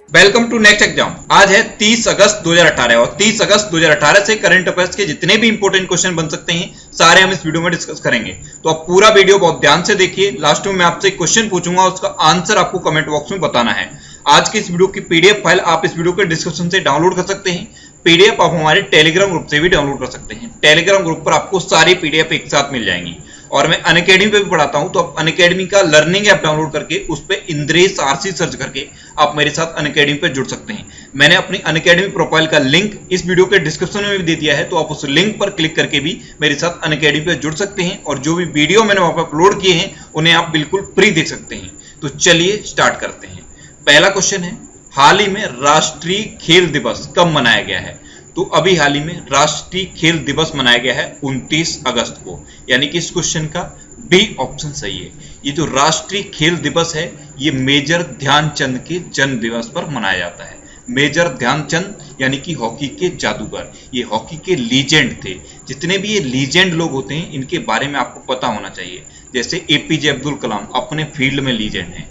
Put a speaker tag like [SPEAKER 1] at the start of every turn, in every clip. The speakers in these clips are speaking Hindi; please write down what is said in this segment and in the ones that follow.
[SPEAKER 1] Welcome to next exam. आज है 30 अगस्त 2018 और 30 अगस्त 2018 से करंट अफेयर्स के जितने भी इंपॉर्टेंट क्वेश्चन बन सकते हैं सारे हम इस वीडियो में डिस्कस करेंगे। तो आप पूरा वीडियो बहुत ध्यान से देखिए। लास्ट में मैं आपसे एक क्वेश्चन पूछूंगा, उसका आंसर आपको कमेंट बॉक्स में बताना है। आज की इस वीडियो की पीडीएफ फाइल आप इस वीडियो के डिस्क्रिप्शन से डाउनलोड कर सकते हैं। पीडीएफ आप हमारे टेलीग्राम ग्रुप से भी डाउनलोड कर सकते हैं। टेलीग्राम ग्रुप पर आपको सारी पीडीएफ एक साथ मिल जाएंगी। और मैं अनअकैडमी पे भी पढ़ाता हूं, तो आप अनअकैडमी का लर्निंग ऐप डाउनलोड करके उस पे इंद्रेश आरसी सर्च करके आप मेरे साथ अनअकैडमी पे जुड़ सकते हैं। मैंने अपनी अनअकैडमी प्रोफाइल का लिंक इस वीडियो के डिस्क्रिप्शन में भी दे दिया है, तो आप उस लिंक पर क्लिक करके भी मेरे साथ अनअकैडमी पे जुड़ सकते हैं और जो भी वीडियो मैंने वहां पर अपलोड किए हैं उन्हें आप बिल्कुल फ्री देख सकते हैं। तो चलिए स्टार्ट करते हैं। पहला क्वेश्चन है, हाल ही में राष्ट्रीय खेल दिवस कब मनाया गया है? तो अभी हाल ही में राष्ट्रीय खेल दिवस मनाया गया है 29 अगस्त को, यानी कि इस क्वेश्चन का बी ऑप्शन सही है। ये जो राष्ट्रीय खेल दिवस है ये मेजर ध्यानचंद के जन्म दिवस पर मनाया जाता है। मेजर ध्यानचंद यानी कि हॉकी के जादूगर, ये हॉकी के लीजेंड थे। जितने भी ये लीजेंड लोग होते हैं इनके बारे में आपको पता होना चाहिए। जैसे एपीजे अब्दुल कलाम अपने फील्ड में लीजेंड हैं,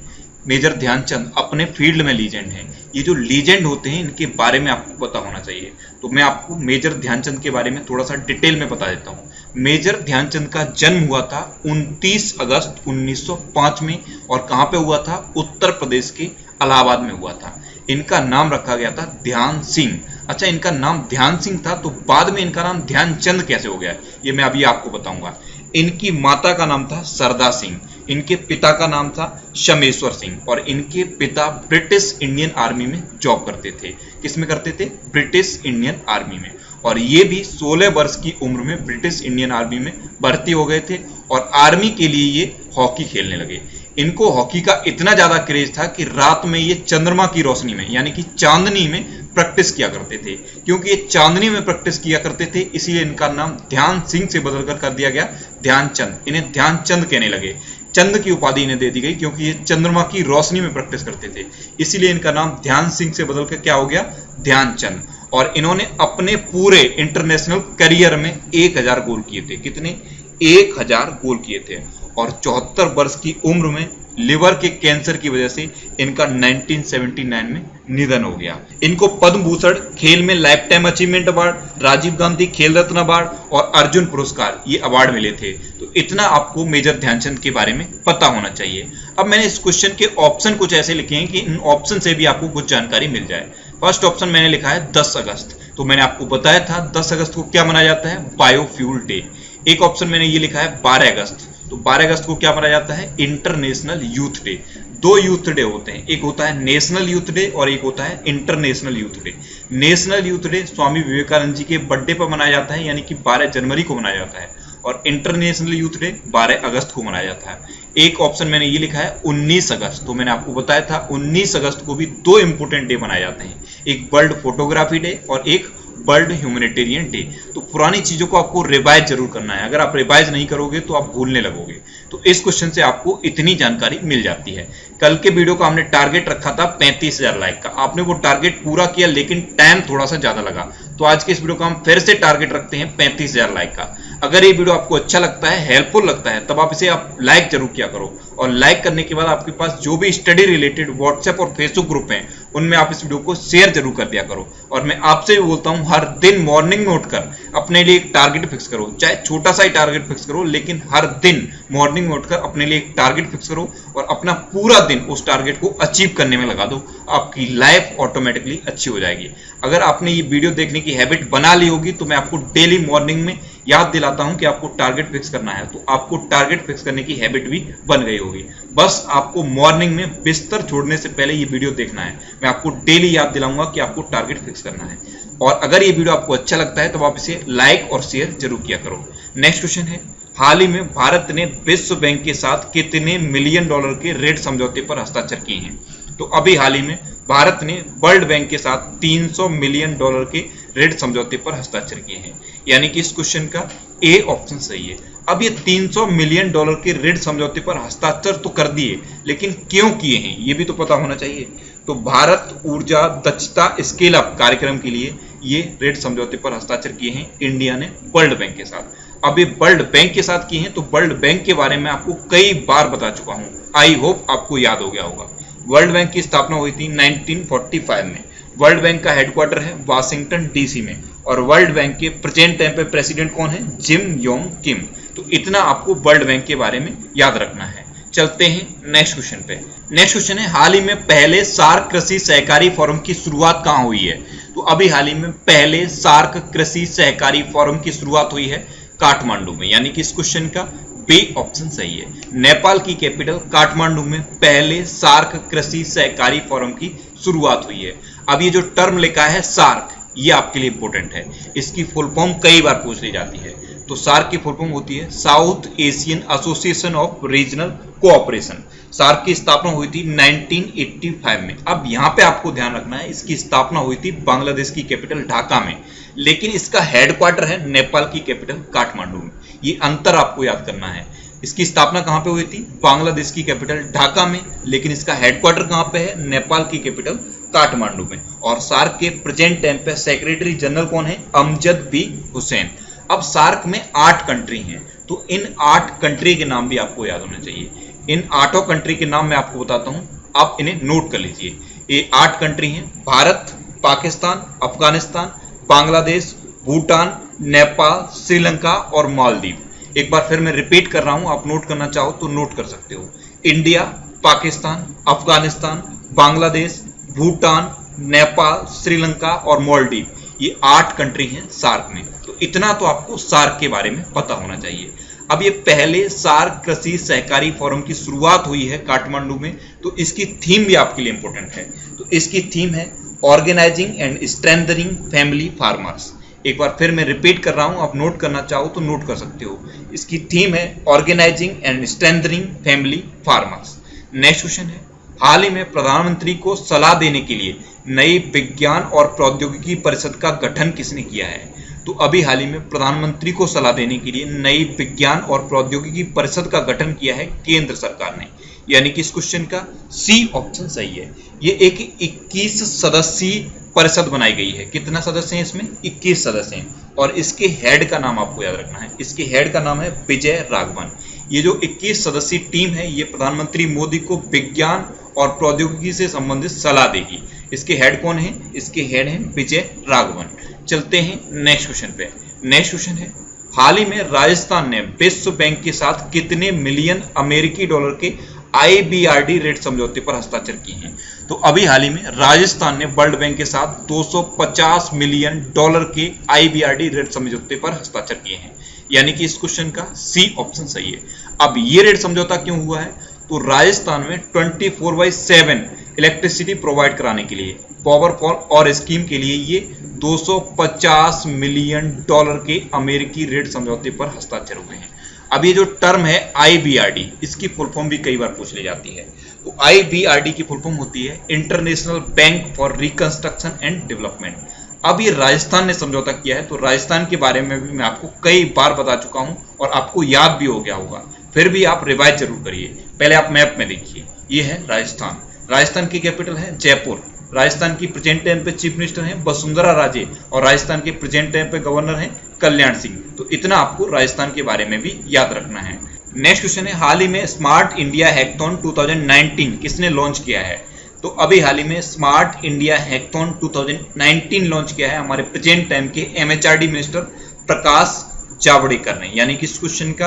[SPEAKER 1] मेजर ध्यानचंद अपने फील्ड में लीजेंड हैं। ये जो लीजेंड होते हैं इनके बारे में आपको पता होना चाहिए। तो मैं आपको मेजर ध्यानचंद के बारे में थोड़ा सा डिटेल में बता देता हूँ। मेजर ध्यानचंद का जन्म हुआ था 29 अगस्त 1905 में और कहाँ पे हुआ था? उत्तर प्रदेश के इलाहाबाद में हुआ था। इनका नाम रखा गया था ध्यान सिंह। अच्छा, इनका नाम ध्यान सिंह था तो बाद में इनका नाम ध्यानचंद कैसे हो गया ये मैं अभी आपको बताऊंगा। इनकी माता का नाम था सरदा सिंह, इनके पिता का नाम था शमेश्वर सिंह और इनके पिता ब्रिटिश इंडियन आर्मी में जॉब करते थे। किस में करते थे? ब्रिटिश इंडियन आर्मी में। और ये भी 16 वर्ष की उम्र में ब्रिटिश इंडियन आर्मी में भर्ती हो गए थे और आर्मी के लिए ये हॉकी खेलने लगे। इनको हॉकी का इतना ज्यादा क्रेज था कि रात में ये चंद्रमा की रोशनी में यानी कि चांदनी में प्रैक्टिस किया करते थे। क्योंकि ये चांदनी में प्रैक्टिस किया करते थे इसलिए इनका नाम ध्यान सिंह से बदलकर कर दिया गया ध्यानचंद। इन्हें ध्यानचंद कहने लगे। चंद की उपाधि इन्हें दे दी गई क्योंकि ये चंद्रमा की रोशनी में प्रैक्टिस करते थे, इसीलिए इनका नाम ध्यान सिंह से बदलकर क्या हो गया? ध्यानचंद। और इन्होंने अपने पूरे इंटरनेशनल करियर में 1000 गोल किए थे। कितने? 1000 गोल किए थे। और 74 वर्ष की उम्र में लिवर के कैंसर की वजह से इनका 1979 में निधन हो गया। इनको पद्म भूषण, खेल में lifetime achievement award, Rajiv Gandhi Khel Ratna award और अर्जुन पुरस्कार ये अवार्ड मिले थे। तो इतना आपको मेजर ध्यानचंद के बारे में पता होना चाहिए। अब मैंने इस क्वेश्चन के ऑप्शन कुछ ऐसे लिखे हैं कि इन ऑप्शन से भी आपको कुछ जानकारी मिल जाए। फर्स्ट ऑप्शन मैंने लिखा है 10 अगस्त, तो मैंने आपको बताया था 10 अगस्त को क्या मनाया जाता है? Biofuel day. एक ऑप्शन मैंने ये लिखा है 12 अगस्त, तो 12 अगस्त को क्या मनाया जाता है? International youth day. दो यूथ डे होते हैं, एक होता है नेशनल यूथ डे और एक होता है international youth day. National youth day Swami Vivekananda ji के बर्थडे पर मनाया जाता है, यानी कि 12 जनवरी को मनाया जाता है। और इंटरनेशनल यूथ डे 12 अगस्त को मनाया जाता है। एक ऑप्शन मैंने ये लिखा है 19 अगस्त, तो मैंने आपको बताया था 19 अगस्त को भी दो इंपोर्टेंट डे मनाए जाते हैं, एक वर्ल्ड फोटोग्राफी डे और एक वर्ल्ड ह्यूमैनिटेरियन डे। तो पुरानी चीजों को आपको रिवाइज जरूर करना है, अगर आप रिवाइज नहीं करोगे तो आप भूलने लगोगे। तो इस क्वेश्चन से आपको इतनी जानकारी मिल जाती है। कल के वीडियो का हमने टारगेट रखा था 35,000 लाइक का, आपने वो टारगेट पूरा किया लेकिन टाइम थोड़ा सा ज्यादा लगा। तो आज के इस वीडियो का हम फिर से टारगेट रखते हैं 35,000 लाइक का। अगर ये वीडियो आपको अच्छा लगता है, हेल्पफुल लगता है, तब आप इसे लाइक जरूर किया करो। और लाइक करने के बाद आपके पास जो भी स्टडी रिलेटेड व्हाट्सएप और फेसबुक ग्रुप हैं उनमें आप इस वीडियो को शेयर जरूर कर दिया करो। और मैं आपसे भी बोलता हूं हर दिन मॉर्निंग में उठकर अपने लिए एक टारगेट फिक्स करो, चाहे छोटा सा ही टारगेट फिक्स करो, लेकिन हर दिन मॉर्निंग में उठकर अपने लिए एक टारगेट फिक्स करो और अपना पूरा दिन उस टारगेट को अचीव करने में लगा दो। आपकी लाइफ ऑटोमेटिकली अच्छी हो जाएगी। अगर आपने ये वीडियो देखने की हैबिट बना ली होगी तो मैं आपको डेली मॉर्निंग में याद दिलाता हूं कि आपको टारगेट फिक्स करना है, तो आपको टारगेट फिक्स करने की हैबिट भी बन गई होगी। बस आपको मॉर्निंग में बिस्तर छोड़ने से पहले ये वीडियो देखना है। मैं आपको डेली याद दिलाऊंगा कि आपको टारगेट फिक्स करना है। और अगर ये वीडियो आपको अच्छा लगता है तो आप इसे लाइक और शेयर जरूर किया करो। नेक्स्ट क्वेश्चन है, हाल ही में भारत ने विश्व बैंक के साथ कितने मिलियन डॉलर के ऋण समझौते पर हस्ताक्षर किए हैं? तो अभी हाल ही में भारत ने वर्ल्ड बैंक के साथ 300 मिलियन डॉलर के ऋण समझौते पर हस्ताक्षर किए हैं, यानी कि इस क्वेश्चन का ए ऑप्शन सही है। अब ये 300 मिलियन डॉलर के ऋण समझौते पर हस्ताक्षर तो कर दिए, लेकिन क्यों किए हैं ये भी तो पता होना चाहिए। तो भारत ऊर्जा दक्षता स्केल अप कार्यक्रम के लिए ये ऋण समझौते पर हस्ताक्षर किए हैं इंडिया ने वर्ल्ड बैंक के साथ। अब ये वर्ल्ड बैंक के साथ की हैं, तो वर्ल्ड बैंक के बारे में आपको कई बार बता चुका हूं, आई होप आपको याद हो गया होगा। वर्ल्ड बैंक की स्थापना हुई थी 1945 में। वर्ल्ड बैंक का हेडक्वार्टर है वाशिंगटन डीसी में, और वर्ल्ड बैंक के प्रेजेंट टाइम पे प्रेसिडेंट कौन है? Jim Yong Kim. तो इतना आपको वर्ल्ड बैंक के बारे में याद रखना है। चलते हैं नेक्स्ट क्वेश्चन पे। नेक्स्ट क्वेश्चन है, हाल ही में पहले सार्क कृषि सहकारी फोरम की शुरुआत कहां हुई है? तो अभी हाल ही में पहले सार्क कृषि सहकारी फोरम की शुरुआत हुई है काठमांडू में, यानी कि इस क्वेश्चन का बी ऑप्शन सही है। नेपाल की कैपिटल काठमांडू में पहले सार्क कृषि सहकारी फोरम की शुरुआत हुई है। अब ये जो टर्म लिखा है सार्क, ये आपके लिए इंपॉर्टेंट है, इसकी फुल फॉर्म कई बार पूछ ली जाती है। तो सार्क की फुल फॉर्म होती है South Asian association of regional cooperation. SAARC की स्थापना हुई थी 1985 में। अब यहाँ पे आपको ध्यान रखना है, इसकी स्थापना हुई थी बांग्लादेश की कैपिटल ढाका में, लेकिन इसका हेडक्वार्टर है नेपाल की कैपिटल काठमांडू में। ये अंतर आपको याद करना है। इसकी स्थापना कहाँ पे हुई थी? बांग्लादेश की कैपिटल ढाका में, लेकिन इसका हेडक्वार्टर कहाँ पे है? नेपाल की कैपिटल काठमांडू में। और सार्क के प्रेजेंट टाइम पे सेक्रेटरी जनरल कौन है? अमजद बी हुसैन। अब सार्क में 8 कंट्री हैं, तो इन 8 कंट्री के नाम भी आपको याद होने चाहिए। इन 8 कंट्री के नाम मैं आपको बताता हूं, आप इन्हें नोट कर लीजिए। ये 8 कंट्री हैं, भारत, पाकिस्तान, अफगानिस्तान, बांग्लादेश, भूटान, नेपाल, श्रीलंका और मालदीव। एक बार फिर मैं रिपीट कर रहा हूं, आप नोट करना चाहो तो नोट कर सकते हो। इंडिया, पाकिस्तान, अफगानिस्तान, बांग्लादेश, भूटान, नेपाल, श्रीलंका और मालदीव, ये 8 कंट्री हैं सार्क में। तो इतना तो आपको सार्क के बारे में पता होना चाहिए। अब ये पहले सार्क कृषि सहकारी फोरम की शुरुआत हुई है काठमांडू में, तो इसकी थीम भी आपके लिए इंपॉर्टेंट है। तो इसकी थीम है organising and strengthening family farmers. एक बार फिर मैं रिपीट कर रहा हूं, आप नोट करना चाहो तो नोट कर सकते हो। इसकी थीम है organising and strengthening family farmers. Next question है, हाल ही में प्रधानमंत्री को सलाह देने के लिए नई विज्ञान और प्रौद्योगिकी परिषद का गठन किसने किया है? तो अभी हाल ही में प्रधानमंत्री को सलाह देने के लिए नई विज्ञान और प्रौद्योगिकी परिषद का गठन किया है केंद्र सरकार ने, यानी कि इस क्वेश्चन का सी ऑप्शन सही है। ये एक 21 सदस्यीय परिषद बनाई गई है। कितना सदस्य हैं इसमें? 21 सदस्य हैं। और इसके हेड का नाम आपको याद रखना है, इसके हेड का नाम है विजय राघवन। ये जो 21 सदस्यीय टीम है, ये प्रधानमंत्री मोदी को विज्ञान और प्रौद्योगिकी से संबंधित सलाह देगी। इसके हेड कौन है? इसके हेड हैं विजय राघवन। चलते हैं नेक्स्ट क्वेश्चन पे। नेक्स्ट क्वेश्चन है, हाल ही में राजस्थान ने विश्व बैंक के साथ कितने मिलियन अमेरिकी डॉलर के IBRD रेट समझौते पर हस्ताक्षर किए हैं? तो अभी हाल ही में राजस्थान ने वर्ल्ड बैंक के साथ 250 मिलियन डॉलर के IBRD रेट समझौते पर हस्ताक्षर किए हैं, यानी कि इस क्वेश्चन का सी ऑप्शन सही है। अब ये रेट समझौता क्यों हुआ है? तो राजस्थान में 24/7 इलेक्ट्रिसिटी प्रोवाइड कराने के लिए, पावर फॉर और स्कीम के लिए ये 250 मिलियन डॉलर के अमेरिकी रेट समझौते पर हस्ताक्षर हुए हैं। अब ये जो टर्म है IBRD, इसकी फुल फॉर्म भी कई बार पूछ ली जाती है। तो IBRD की फुल फॉर्म होती है international bank for reconstruction and development. अब ये राजस्थान ने समझौता किया है, तो राजस्थान के बारे में भी मैं आपको कई बार बता चुका हूं और आपको याद भी हो गया होगा, फिर भी आप रिवाइज जरूर करिए। पहले आप मैप में देखिए, ये है राजस्थान। राजस्थान की कैपिटल है जयपुर। राजस्थान की प्रेजेंट टाइम पे चीफ मिनिस्टर हैं वसुंधरा राजे, और राजस्थान के प्रेजेंट टाइम पे गवर्नर हैं कल्याण सिंह। तो इतना आपको राजस्थान के बारे में भी याद रखना है। नेक्स्ट क्वेश्चन है, हाल ही में स्मार्ट इंडिया हैकथॉन 2019 किसने लॉन्च किया है? तो अभी हाल ही में स्मार्ट इंडिया हैकथॉन 2019 लॉन्च किया है हमारे प्रेजेंट टाइम के MHRD मिनिस्टर प्रकाश जावड़ेकर ने, यानी कि इस क्वेश्चन का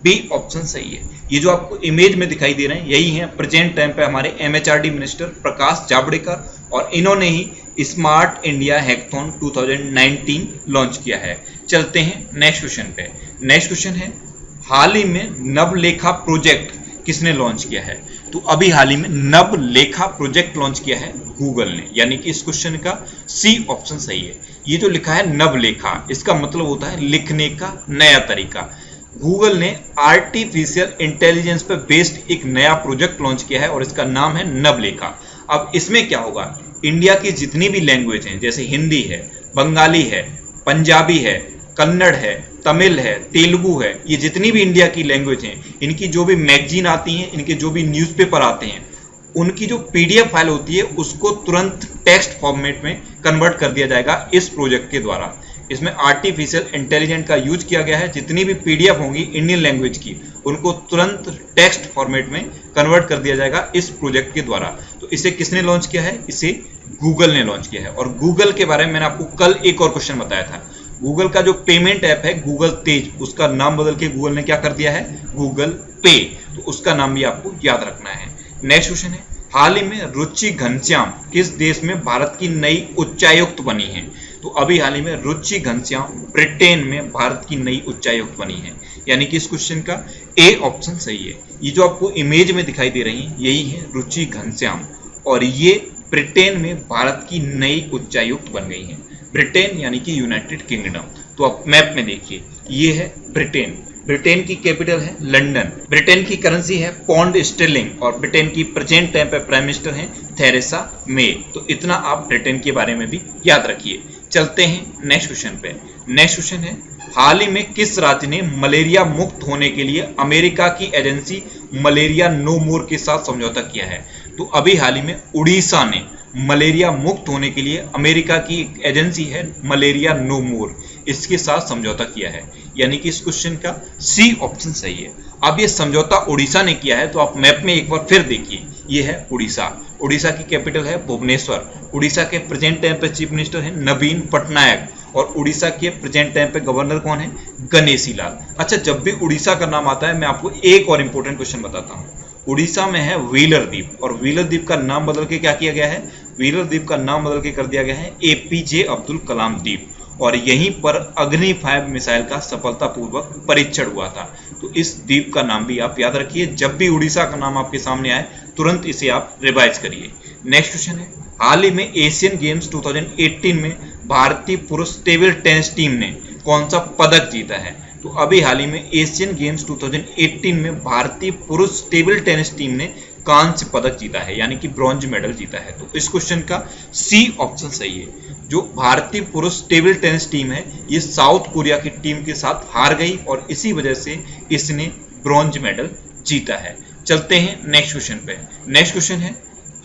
[SPEAKER 1] बी ऑप्शन सही है। ये जो आपको इमेज में दिखाई दे रहे हैं, यही है प्रेजेंट टाइम पे हमारे MHRD मिनिस्टर प्रकाश जावड़ेकर, और इन्होंने ही स्मार्ट इंडिया हैकथॉन 2019 लॉन्च किया है। चलते हैं नेक्स्ट क्वेश्चन पे। नेक्स्ट क्वेश्चन है, हाल ही में नवलेखा प्रोजेक्ट किसने लॉन्च किया है? तो अभी हाल ही में नवलेखा प्रोजेक्ट लॉन्च किया है गूगल ने, यानी कि इस क्वेश्चन का सी ऑप्शन सही है। ये जो लिखा है नवलेखा, इसका मतलब होता है लिखने का नया तरीका। गूगल ने आर्टिफिशियल इंटेलिजेंस पर बेस्ड एक नया प्रोजेक्ट लॉन्च किया है और इसका नाम है नवलेखा। अब इसमें क्या होगा, इंडिया की जितनी भी लैंग्वेज हैं, जैसे हिंदी है, बंगाली है, पंजाबी है, कन्नड़ है, तमिल है, तेलुगु है, ये जितनी भी इंडिया की लैंग्वेज हैं, इनकी जो भी मैगजीन आती हैं, इनके जो भी न्यूज़पेपर आते हैं, उनकी जो PDF फाइल होती है उसको तुरंत टेक्स्ट फॉर्मेट में कन्वर्ट कर दिया जाएगा इस प्रोजेक्ट के द्वारा। इसमें आर्टिफिशियल इंटेलिजेंस का यूज किया गया है। जितनी भी पीडीएफ होंगी इंडियन लैंग्वेज की उनको तुरंत टेक्स्ट फॉर्मेट में कन्वर्ट कर दिया जाएगा इस प्रोजेक्ट के द्वारा। तो इसे किसने लॉन्च किया है? इसे गूगल ने लॉन्च किया है। और गूगल के बारे में मैंने आपको कल एक और क्वेश्चन बताया था। गूगल का जो पेमेंट ऐप है गूगल तेज, उसका नाम बदल के गूगल ने क्या कर दिया है? गूगल पे। तो उसका नाम भी आपको याद रखना है। नेक्स्ट क्वेश्चन है, हाल ही में रुचि घनश्याम किस देश में भारत की नई उच्चायुक्त बनी है? तो अभी हाल ही में रुचि घनश्याम ब्रिटेन में भारत की नई उच्चायुक्त बनी है। यानी कि इस क्वेश्चन का ए ऑप्शन सही है। ये जो आपको इमेज में दिखाई दे रही है यही है रुचि घनश्याम और ये ब्रिटेन में भारत की नई उच्चायुक्त बन गई है। ब्रिटेन यानी कि यूनाइटेड किंगडम। तो आप मैप में देखिए ये है ब्रिटेन। ब्रिटेन की कैपिटल है लंदन। ब्रिटेन की करेंसी है पौंड स्टर्लिंग और ब्रिटेन की प्रेजेंट टाइम पे प्राइम मिनिस्टर हैं थेरेसा मे। तो इतना आप ब्रिटेन के बारे में भी याद रखिए। चलते हैं नेक्स्ट क्वेश्चन पे। नेक्स्ट क्वेश्चन है, हाल ही में किस राज्य ने मलेरिया मुक्त होने के लिए अमेरिका की एजेंसी मलेरिया नो मोर के साथ समझौता किया है? तो अभी हाल ही में उड़ीसा ने मलेरिया मुक्त होने के लिए अमेरिका की एक एजेंसी है मलेरिया नो मोर, इसके साथ समझौता किया है। यानी कि इस क्वेश्चन का सी ऑप्शन सही है। अब ये समझौता उड़ीसा ने किया है तो आप मैप में एक बार फिर देखिए ये है उड़ीसा। उड़ीसा की कैपिटल है भुवनेश्वर। उड़ीसा के प्रेजेंट टाइम पे चीफ मिनिस्टर है नवीन पटनायक और उड़ीसा के प्रेजेंट टाइम पे गवर्नर कौन है? गणेशी लाल। अच्छा, जब भी उड़ीसा का नाम आता है मैं आपको एक और इंपॉर्टेंट क्वेश्चन बताता हूँ। उड़ीसा में है व्हीलर द्वीप और व्हीलर द्वीप का नाम बदल के क्या किया गया है? व्हीलर द्वीप का नाम बदल के कर दिया गया है एपीजे अब्दुल कलाम द्वीप और यहीं पर अग्नि 5 मिसाइल का सफलतापूर्वक परीक्षण हुआ था। तो इस द्वीप का नाम भी आप याद रखिए। जब भी उड़ीसा का नाम आपके सामने आए तुरंत इसे आप रिवाइज करिए। नेक्स्ट क्वेश्चन है, हाल ही में एशियन गेम्स 2018 में भारतीय पुरुष टेबल टेनिस टीम ने कौन सा पदक जीता है? तो अभी हाल ही में एशियन गेम्स 2018 में भारतीय पुरुष टेबल टेनिस टीम ने कांस्य पदक जीता है यानी कि ब्रॉन्ज मेडल जीता है। तो इस क्वेश्चन का सी ऑप्शन सही है। जो भारतीय पुरुष टेबल टेनिस टीम है ये साउथ कोरिया की टीम के साथ हार गई और इसी वजह से इसने ब्रॉन्ज मेडल जीता है। चलते हैं नेक्स्ट क्वेश्चन पे। नेक्स्ट क्वेश्चन है,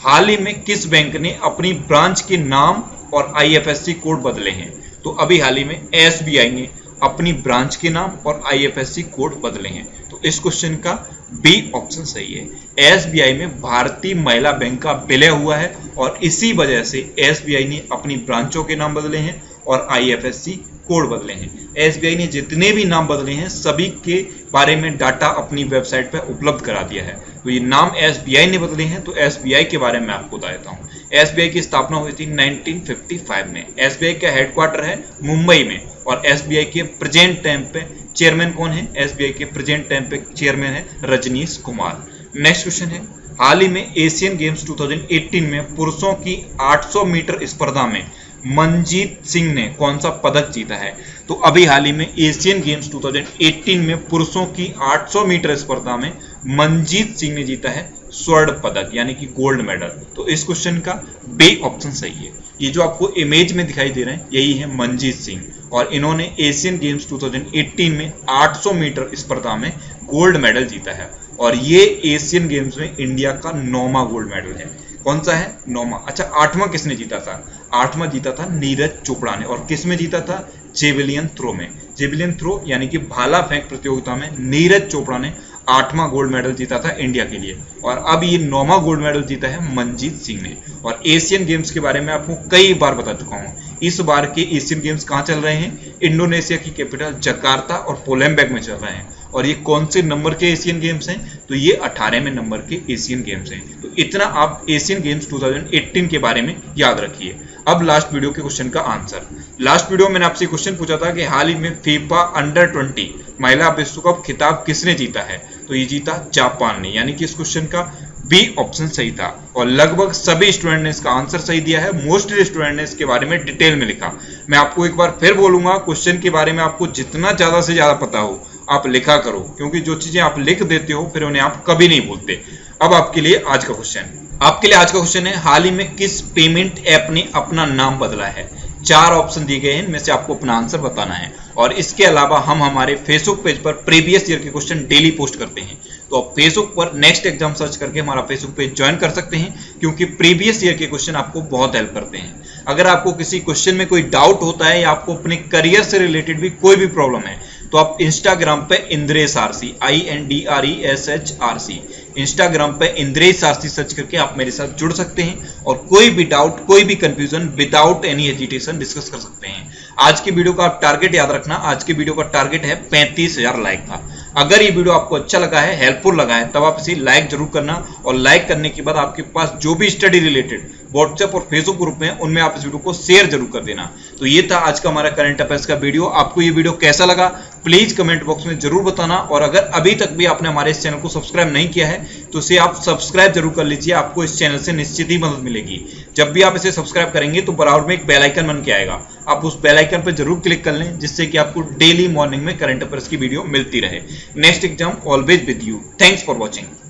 [SPEAKER 1] हाल ही में किस बैंक ने अपनी ब्रांच के नाम और आईएफएससी कोड बदले हैं? तो अभी हाल ही में एसबीआई ने अपनी ब्रांच के नाम और आईएफएससी कोड बदले हैं। तो इस क्वेश्चन का बी ऑप्शन सही है। एसबीआई में भारतीय महिला बैंक का विलय हुआ है और इसी वजह से एसबीआई ने अपनी ब्रांचों के नाम बदले हैं और आईएफएससी कोड बदले हैं। एसबीआई ने जितने भी नाम बदले हैं सभी के बारे में डाटा अपनी वेबसाइट पर उपलब्ध करा दिया है। तो ये नाम एसबीआई ने बदले हैं तो एसबीआई के बारे में आपको बता देता हूँ। एसबीआई की स्थापना हुई थी 1955 में। एसबीआई का हेडक्वार्टर है मुंबई में और एसबीआई के प्रेजेंट टाइम पे चेयरमैन कौन है? एसबीआई के प्रेजेंट टाइम पे चेयरमैन है रजनीश कुमार। नेक्स्ट क्वेश्चन है, हाल ही में एशियन गेम्स 2018 में पुरुषों की 800 मीटर स्पर्धा में मनजीत सिंह ने कौन सा पदक जीता है? तो अभी हाल ही में एशियन गेम्स 2018 में पुरुषों की 800 मीटर स्पर्धा में मनजीत सिंह ने जीता है स्वर्ण पदक यानी कि गोल्ड मेडल। तो इस क्वेश्चन का बी ऑप्शन सही है। ये जो आपको इमेज में दिखाई दे रहे हैं यही है मनजीत सिंह और इन्होंने एशियन गेम्स 2018 में 800 मीटर स्पर्धा में गोल्ड मेडल जीता है और ये एशियन गेम्स में इंडिया का 9वां गोल्ड मेडल है। कौन सा है? 9वां। अच्छा, 8वां किसने जीता था? 8वां जीता था नीरज चोपड़ा ने। और किस में जीता था? जेवलियन थ्रो में। जेवलियन थ्रो यानी कि भाला फेंक प्रतियोगिता में नीरज चोपड़ा ने 8वां गोल्ड मेडल जीता था इंडिया के लिए और अब ये 9वां गोल्ड मेडल जीता है मनजीत सिंह ने। और एशियन गेम्स के बारे में आपको कई बार बता चुका हूँ। इस बार के एशियन गेम्स कहाँ चल रहे हैं? इंडोनेशिया की कैपिटल जकार्ता और पोलैंड में चल रहे हैं। और ये कौन से नंबर के एशियन गेम्स हैं? तो ये 18वें नंबर के एशियन गेम्स हैं। तो इतना आप एशियन गेम्स 2018 के बारे में याद रखिए। अब लास्ट वीडियो के क्वेश्चन का आंसर। लास्ट वीडियो में मैंने आपसे क्वेश्चन पूछा था कि हाल ही में फीफा अंडर 20 महिला विश्व कप खिताब किसने जीता है? तो ये जीता जापान ने। यानी कि इस क्वेश्चन का बी ऑप्शन सही था और लगभग सभी स्टूडेंट ने इसका आंसर सही दिया है। मोस्टली स्टूडेंट ने इसके बारे में डिटेल में लिखा। मैं आपको एक बार फिर बोलूंगा, क्वेश्चन के बारे में आपको जितना ज्यादा से ज्यादा पता हो आप लिखा करो, क्योंकि जो चीजें आप लिख देते हो फिर उन्हें आप कभी नहीं भूलते। अब आपके लिए आज का क्वेश्चन है, हाल ही में किस पेमेंट ऐप ने अपना नाम बदला है? 4 ऑप्शन दिए गए हैं, इनमें से आपको अपना आंसर बताना है। और इसके अलावा हम हमारे फेसबुक पेज पर प्रीवियस ईयर के क्वेश्चन डेली पोस्ट करते हैं। तो आप फेसबुक पर नेक्स्ट एग्जाम सर्च करके हमारा फेसबुक पेज ज्वाइन कर सकते हैं, क्योंकि प्रीवियस ईयर के क्वेश्चन आपको बहुत हेल्प करते हैं। अगर आपको किसी क्वेश्चन में कोई डाउट होता है या आपको अपने करियर से रिलेटेड भी कोई भी प्रॉब्लम है तो आप इंस्टाग्राम पे इंद्रेश आरसी INDRESHRC इंस्टाग्राम पे इंद्रेश आरसी सर्च करके आप मेरे साथ जुड़ सकते हैं और कोई भी डाउट कोई भी confusion without any hesitation discuss कर सकते हैं। आज की वीडियो का आप टारगेट याद रखना, आज की वीडियो का टारगेट है 35,000 लाइक का। अगर ये वीडियो आपको अच्छा लगा है, हेल्पफुल लगा है, तब आप इसे लाइक जरूर करना और लाइक करने के बाद आपके पास जो भी स्टडी रिलेटेड व्हाट्सएप और फेसबुक ग्रुप में उनमें आप इस वीडियो को शेयर जरूर कर देना। तो ये था आज का हमारा करंट अफेयर्स का वीडियो। आपको ये वीडियो कैसा लगा प्लीज कमेंट बॉक्स में जरूर बताना और अगर अभी तक भी आपने हमारे इस चैनल को सब्सक्राइब नहीं किया है तो इसे आप सब्सक्राइब जरूर कर लीजिए। आपको इस चैनल से निश्चित ही मदद मिलेगी। जब भी आप इसे सब्सक्राइब करेंगे तो बराबर में एक बेल आइकन बन के आएगा, आप उस बेल आइकन पर जरूर क्लिक कर लें जिससे कि आपको डेली मॉर्निंग में करंट अफेयर्स की वीडियो मिलती रहे। Next exam always with you. Thanks for watching.